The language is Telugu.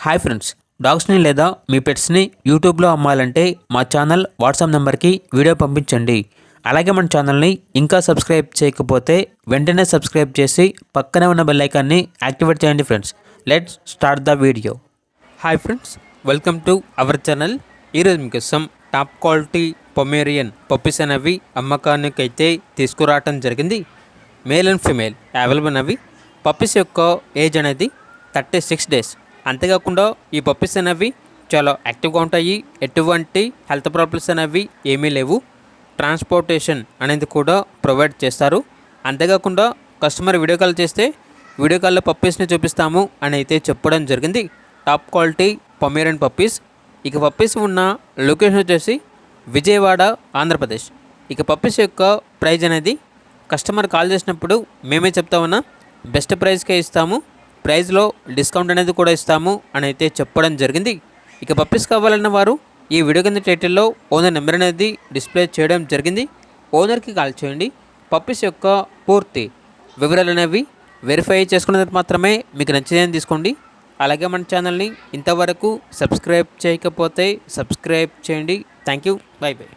హాయ్ ఫ్రెండ్స్, డాగ్స్ని లేదా మీ పెట్స్ని యూట్యూబ్లో అమ్మాలంటే మా ఛానల్ వాట్సాప్ నెంబర్కి వీడియో పంపించండి. అలాగే మన ఛానల్ని ఇంకా సబ్స్క్రైబ్ చేయకపోతే వెంటనే సబ్స్క్రైబ్ చేసి పక్కనే ఉన్న బెల్ ఐకాన్ని యాక్టివేట్ చేయండి friends. Let's start the video. Hi friends, welcome to our channel. ఈరోజు మీకోసం టాప్ క్వాలిటీ పొమేరియన్ పప్పీస్ అనేవి అమ్మకానికి అయితే తీసుకురావటం జరిగింది. మేల్ అండ్ ఫీమేల్ అవైలబుల్ అవి. పప్పీస్ యొక్క ఏజ్ అనేది 36 డేస్. అంతేకాకుండా ఈ పప్పీస్ అనేవి చాలా యాక్టివ్గా ఉంటాయి. ఎటువంటి హెల్త్ ప్రాబ్లమ్స్ అనేవి ఏమీ లేవు. ట్రాన్స్పోర్టేషన్ అనేది కూడా ప్రొవైడ్ చేస్తారు. అంతేకాకుండా కస్టమర్ వీడియో కాల్ చేస్తే వీడియో కాల్లో పప్పీస్ని చూపిస్తాము అని అయితే చెప్పడం జరిగింది. Top quality Pomeranian puppies. ఇక పప్పీస్ ఉన్న లొకేషన్ వచ్చేసి విజయవాడ, ఆంధ్రప్రదేశ్. ఇక పప్పీస్ యొక్క ప్రైజ్ అనేది కస్టమర్ కాల్ చేసినప్పుడు మేమే చెప్తామన్నా బెస్ట్ ప్రైస్కే ఇస్తాము, ప్రైస్లో డిస్కౌంట్ అనేది కూడా ఇస్తాము అని అయితే చెప్పడం జరిగింది. ఇక పప్పీస్ కావాలన్న వారు ఈ వీడియో కింద టైటిల్లో ఓనర్ నెంబర్ అనేది డిస్ప్లే చేయడం జరిగింది. ఓనర్కి కాల్ చేయండి. పప్పీస్ యొక్క పూర్తి వివరాలు అనేవి వెరిఫై చేసుకున్న తర్వాత మాత్రమే మీకు నచ్చిందని తీసుకోండి. అలాగే మన ఛానల్ని ఇంతవరకు సబ్స్క్రైబ్ చేయకపోతే సబ్స్క్రైబ్ చేయండి. Thank you. By by.